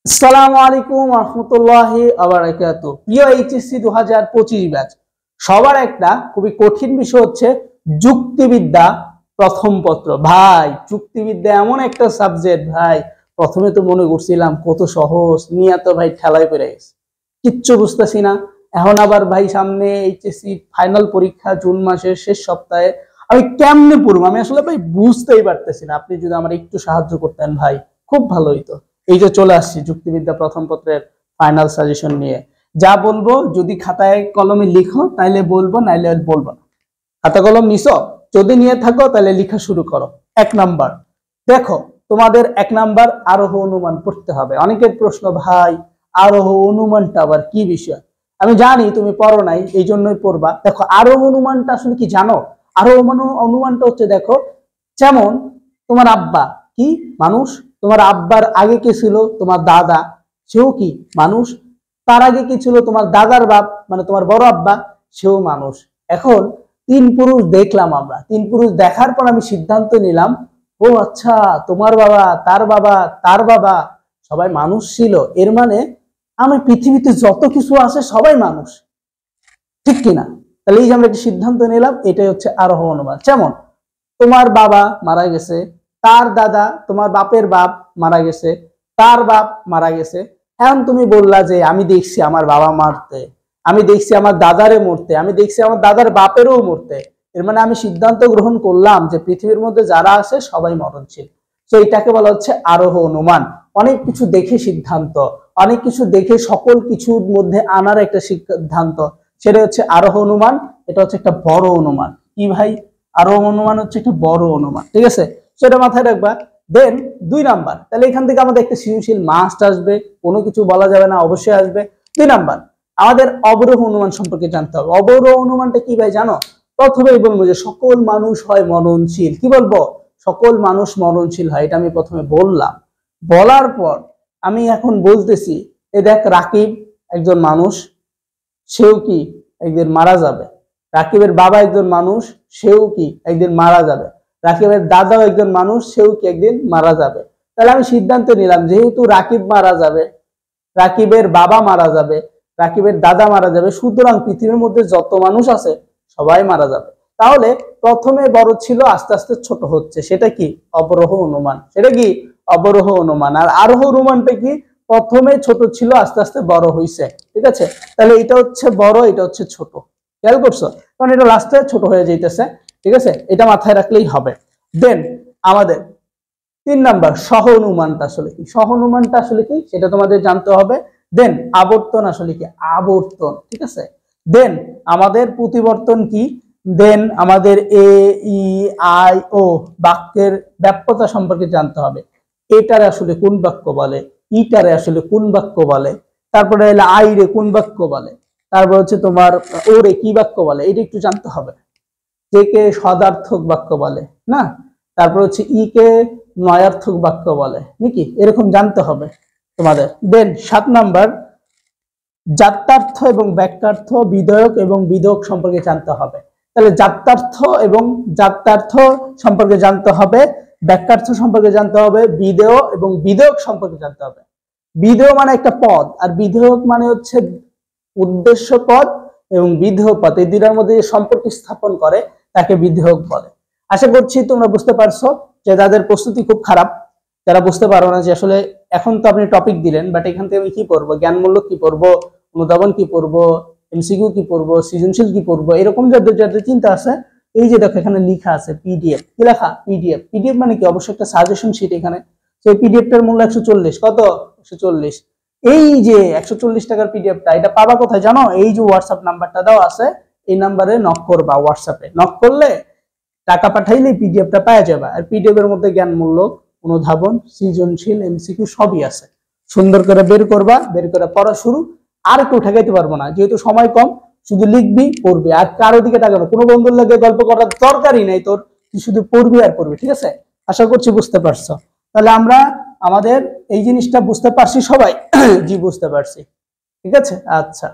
আসসালামু আলাইকুম রহমতুল্লাহি ওয়া প্রিয় এইচএসসি 2025 ব্যাচ, সবার একটা খুবই কঠিন বিষয় হচ্ছে যুক্তিবিদ্যা প্রথম পত্র। ভাই, যুক্তিবিদ্যা এমন একটা সাবজেক্ট ভাই, প্রথমে তো মনে করছিলাম কত সহজ, নিয়ে তো ভাই ঠেলায় পড়ে গেছে, কিচ্ছু বুঝতেছি না। এখন আবার ভাই সামনে এইচএসসি ফাইনাল পরীক্ষা জুন মাসের শেষ সপ্তাহে, আমি কেমনে পড়বো আমি আসলে ভাই বুঝতেই পারতেছি না। আপনি যদি আমার একটু সাহায্য করতেন ভাই, খুব ভালো হইতো। এই যে চলে আসছি যুক্তিবিদ্যা প্রথম পত্রের ফাইনাল সাজেশন নিয়ে। যা বলবো যদি খাতায় কলমে লিখো তাইলে বলবো, নাইলে বলবো না। খাতা কলম নিছো, যদি নিয়ে থাকো তাহলে লেখা শুরু করো। 1 নাম্বার দেখো, তোমাদের 1 নাম্বার আরোহ অনুমান পড়তে হবে। অনেকের প্রশ্ন, ভাই আরোহ অনুমানটা আবার কি বিষয়? আমি জানি তুমি পড়ো নাই, এই জন্যই পড়বা। দেখো আরোহ অনুমানটা আসলে কি জানো? আরোহ অনুমানটা হচ্ছে, দেখো যেমন তোমার আব্বা কি মানুষ, তোমার আব্বার আগে কে ছিল? তোমার দাদা, সেও কি মানুষ। তার আগে কি ছিল? তোমার দাদার বাপ, মানে তোমার বড় আব্বা, সেও মানুষ। এখন 3 পুরুষ দেখলাম আমরা, 3 পুরুষ দেখার পর আমি সিদ্ধান্ত নিলাম, ও আচ্ছা তোমার বাবা, তার বাবা, তার বাবা সবাই মানুষ ছিল, এর মানে আমি পৃথিবীতে যত কিছু আছে সবাই মানুষ, ঠিক কিনা? তাহলে এই যে আমরা একটা সিদ্ধান্ত নিলাম, এটাই হচ্ছে আরোহ অনুমান। যেমন তোমার বাবা মারা গেছে, তার দাদা, তোমার বাপের বাপ মারা গেছে, তার বাপ মারা গেছে। এখন তুমি বললা যে আমি দেখছি আমার বাবা মারতে, আমি দেখছি আমার দাদারে মরতে, আমি দেখছি আমার দাদার বাপেরও মরতে, এর মানে আমি সিদ্ধান্ত গ্রহণ করলাম যে পৃথিবীর মধ্যে যারা আছে সবাই মরণশীল। তো এটাকে বলা হচ্ছে আরোহ অনুমান। অনেক কিছু দেখে সিদ্ধান্ত, অনেক কিছু দেখে সকল কিছুর মধ্যে আনার একটা সিদ্ধান্ত, সেটা হচ্ছে আরোহ অনুমান। এটা হচ্ছে একটা বড় অনুমান। কি ভাই? আরোহ অনুমান হচ্ছে একটা বড় অনুমান, ঠিক আছে? সেটা মাথায় রাখবা। দেন 2 নাম্বার, তাহলে এখান থেকে আমাদের একটা সৃজনশীল মাস্ট আসবে, কোনো কিছু বলা যাবে না, অবশ্যই আসবে। 2 নাম্বার, আমাদের অবরোহ অনুমান সম্পর্কে জানতে হবে। অবরোহ অনুমানটা কি ভাই জানো? প্রথমেই বলবো যে সকল মানুষ হয় মরণশীল। কি বলবো? সকল মানুষ মরণশীল হয়, এটা আমি প্রথমে বললাম। বলার পর আমি এখন বলতেছি, এই দেখ রাকিব একজন মানুষ, সেও কি একদিন মারা যাবে। রাকিবের বাবা একজন মানুষ, সেও কি একদিন মারা যাবে। রাকিবের দাদাও একজন মানুষ, সেও কি একদিন মারা যাবে। তাহলে আমি সিদ্ধান্ত নিলাম, যেহেতু রাকিব মারা যাবে, রাকিবের বাবা মারা যাবে, রাকিবের দাদা মারা যাবে, সুতরাং পৃথিবীর মধ্যে যত মানুষ আছে সবাই মারা যাবে। তাহলে প্রথমে বড় ছিল, আস্তে আস্তে ছোট হচ্ছে, সেটা কি? অবরোহ অনুমান। সেটা কি? অবরোহ অনুমান। আর আরোহ অনুমানটা কি? প্রথমে ছোট ছিল, আস্তে আস্তে বড় হইছে, ঠিক আছে? তাহলে এটা হচ্ছে বড়, এটা হচ্ছে ছোট। খেয়াল করছো? কারণ এটা লাস্টে ছোট হয়ে যাইতেছে, ঠিক আছে? এটা মাথায় রাখলেই হবে। দেন আমাদের 3 নাম্বার, সহ অনুমানটা আসলে কি? সহ অনুমানটা আসলে কি সেটা তোমাদের জানতে হবে। দেন আবর্তন আসলে কি? আবর্তন, ঠিক আছে? দেন আমাদের প্রতিবর্তন কি? দেন আমাদের এ ই আই ও বাক্যের ব্যাপ্যতা সম্পর্কে জানতে হবে। এটারে আসলে কোন বাক্য বলে, ইটারে আসলে কোন বাক্য বলে, তারপরে এলে আই রে কোন বাক্য বলে, তারপর হচ্ছে তোমার ওরে কি বাক্য বলে, এটা একটু জানতে হবে। যে কে সদার্থক বাক্য বলে না, তারপর হচ্ছে ই কে নয়ার্থক বাক্য বলে নাকি, এরকম জানতে হবে তোমাদের। দেন 7 নাম্বার, জাত্যার্থ এবং ব্যাক্যার্থ, বিধেয়ক এবং বিধেয়ক সম্পর্কে জানতে হবে। তাহলে জাত্যার্থ এবং জাত্যার্থ সম্পর্কে জানতে হবে, ব্যাক্যার্থ সম্পর্কে জানতে হবে, বিধেয় এবং বিধেয়ক সম্পর্কে জানতে হবে। বিধেয় মানে একটা পদ, আর বিধেয়ক মানে হচ্ছে উদ্দেশ্য পদ এবং বিধেয় পদ, এই দুটার মধ্যে যে সম্পর্ক স্থাপন করে তাকে বিধেয়ক বলে। আশা করছি তোমরা বুঝতে পারছো। যে যাদের প্রস্তুতি খুব খারাপ, যারা বুঝতে পারো না যে আসলে এখন তো আপনি টপিক দিলেন, বাট এখান থেকে আমি কি পড়বো, জ্ঞানমূলক কি পড়বো, অনুধাবন কি পড়বো, এমসিকিউ কি পড়বো, সৃজনশীল কি পড়বো, এরকম যাদের যাদের চিন্তা আছে, এই যে দেখো এখানে লেখা আছে পিডিএফ। কি লেখা? পিডিএফ। পিডিএফ মানে কি? অবশ্যই একটা সাজেশন শিট এখানে। সেই পিডিএফটার মূল্য 140। কত? 140। এই যে 140 টাকার পিডিএফটা, এটা পাবা কোথায় জানো? এই যে হোয়াটসঅ্যাপ নাম্বারটা দাও আছে, এই নাম্বারে নক করবা। হোয়াটসঅ্যাপে নক করলে টাকা পাঠাইলে পিডিএফটা পাওয়া যাবে। আর পিডিএফ এর মধ্যে জ্ঞানমূলক, অনুধাবন, সৃজনশীল, এমসিকিউ সবই আছে। সুন্দর করে বের করবা, বের করে পড়া শুরু। আর কেউ ঠেকাইতে পারবো না, যেহেতু সময় কম। শুধু লিখবি, পড়বি, আর কারো দিকে তাকানো, কোনো বন্ধুর লাগে গল্প করার দরকারই নাই তোর, তুই শুধু পড়বি আর পড়বি, ঠিক আছে? আশা করছি বুঝতে পারছো। তাহলে আমরা আমাদের এই জিনিসটা বুঝতে পারছি সবাই? জি বুঝতে পারছি, ঠিক আছে। আচ্ছা।